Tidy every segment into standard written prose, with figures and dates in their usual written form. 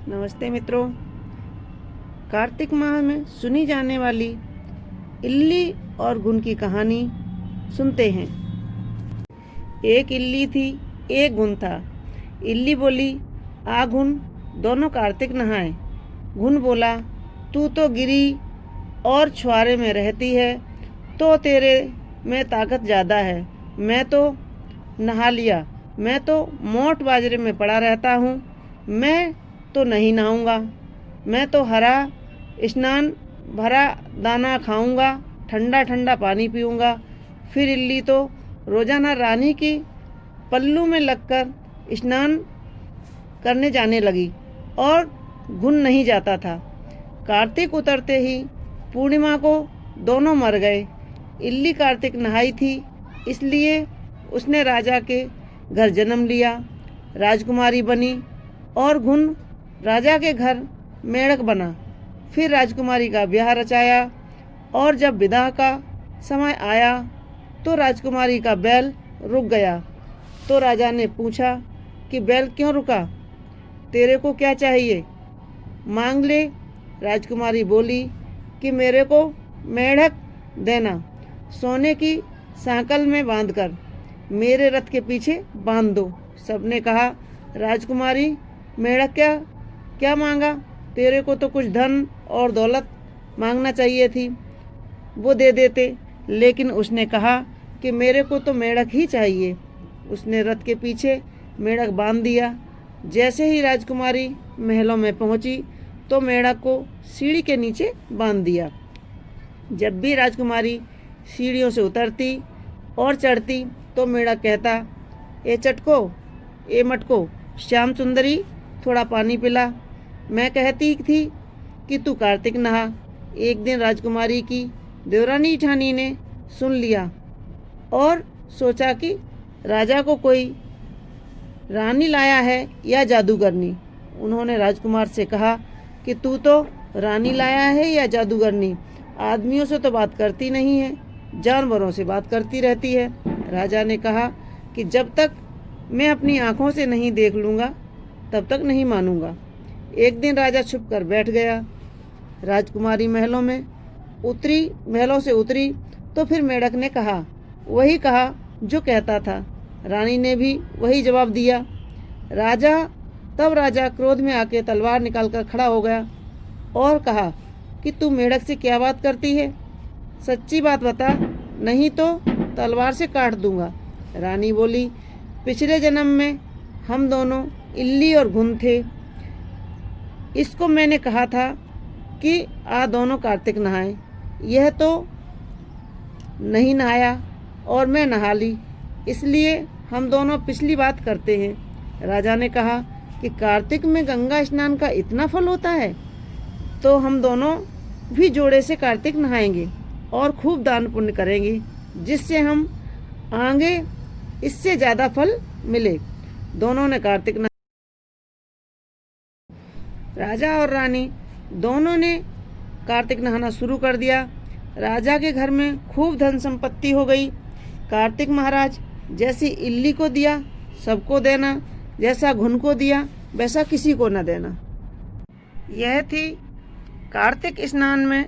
नमस्ते मित्रों। कार्तिक माह में सुनी जाने वाली इल्ली और घुन की कहानी सुनते हैं। एक इल्ली थी, एक घुन था। इल्ली बोली, आ घुन, दोनों कार्तिक नहाए। घुन बोला, तू तो गिरी और छुआरे में रहती है, तो तेरे में ताकत ज़्यादा है। मैं तो नहा लिया, मैं तो मोट बाजरे में पड़ा रहता हूँ, मैं तो नहीं नहाऊंगा। मैं तो हरा स्नान भरा दाना खाऊंगा, ठंडा ठंडा पानी पीऊंगा। फिर इल्ली तो रोजाना रानी की पल्लू में लगकर स्नान करने जाने लगी और घुन नहीं जाता था। कार्तिक उतरते ही पूर्णिमा को दोनों मर गए। इल्ली कार्तिक नहाई थी, इसलिए उसने राजा के घर जन्म लिया, राजकुमारी बनी, और घुन राजा के घर मेढ़क बना। फिर राजकुमारी का ब्याह रचाया, और जब विदा का समय आया तो राजकुमारी का बैल रुक गया। तो राजा ने पूछा कि बैल क्यों रुका, तेरे को क्या चाहिए, मांग ले। राजकुमारी बोली कि मेरे को मेढ़क देना, सोने की सांकल में बांधकर मेरे रथ के पीछे बांध दो। सबने कहा, राजकुमारी, मेढ़क क्या क्या मांगा, तेरे को तो कुछ धन और दौलत मांगना चाहिए थी, वो दे देते। लेकिन उसने कहा कि मेरे को तो मेढ़क ही चाहिए। उसने रथ के पीछे मेढ़क बांध दिया। जैसे ही राजकुमारी महलों में पहुंची तो मेढ़क को सीढ़ी के नीचे बांध दिया। जब भी राजकुमारी सीढ़ियों से उतरती और चढ़ती तो मेढ़क कहता, ए चटको, ए मटको, श्याम सुंदरी, थोड़ा पानी पिला। मैं कहती थी कि तू कार्तिक नहा। एक दिन राजकुमारी की देवरानी ठानी ने सुन लिया और सोचा कि राजा को कोई रानी लाया है या जादूगरनी। उन्होंने राजकुमार से कहा कि तू तो रानी लाया है या जादूगरनी, आदमियों से तो बात करती नहीं है, जानवरों से बात करती रहती है। राजा ने कहा कि जब तक मैं अपनी आंखों से नहीं देख लूँगा तब तक नहीं मानूंगा। एक दिन राजा छुप कर बैठ गया। राजकुमारी महलों से उतरी तो फिर मेढ़क ने कहा, वही कहा जो कहता था। रानी ने भी वही जवाब दिया। तब राजा क्रोध में आके तलवार निकालकर खड़ा हो गया और कहा कि तू मेढ़क से क्या बात करती है, सच्ची बात बता, नहीं तो तलवार से काट दूंगा। रानी बोली, पिछले जन्म में हम दोनों इल्ली और घुन थे। इसको मैंने कहा था कि आ दोनों कार्तिक नहाए, यह तो नहीं नहाया और मैं नहा ली, इसलिए हम दोनों पिछली बात करते हैं। राजा ने कहा कि कार्तिक में गंगा स्नान का इतना फल होता है, तो हम दोनों भी जोड़े से कार्तिक नहाएंगे और खूब दान पुण्य करेंगे, जिससे हम आगे इससे ज़्यादा फल मिले। दोनों ने कार्तिक नहा। राजा और रानी दोनों ने कार्तिक नहाना शुरू कर दिया। राजा के घर में खूब धन संपत्ति हो गई। कार्तिक महाराज जैसी इल्ली को दिया सबको देना, जैसा घुन को दिया वैसा किसी को न देना। यह थी कार्तिक स्नान में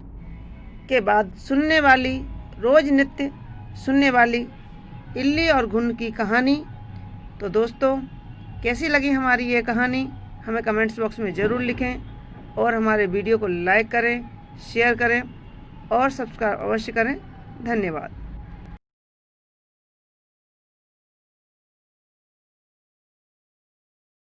के बाद रोज नित्य सुनने वाली इल्ली और घुन की कहानी। तो दोस्तों, कैसी लगी हमारी ये कहानी, हमें कमेंट्स बॉक्स में ज़रूर लिखें और हमारे वीडियो को लाइक करें, शेयर करें और सब्सक्राइब अवश्य करें। धन्यवाद।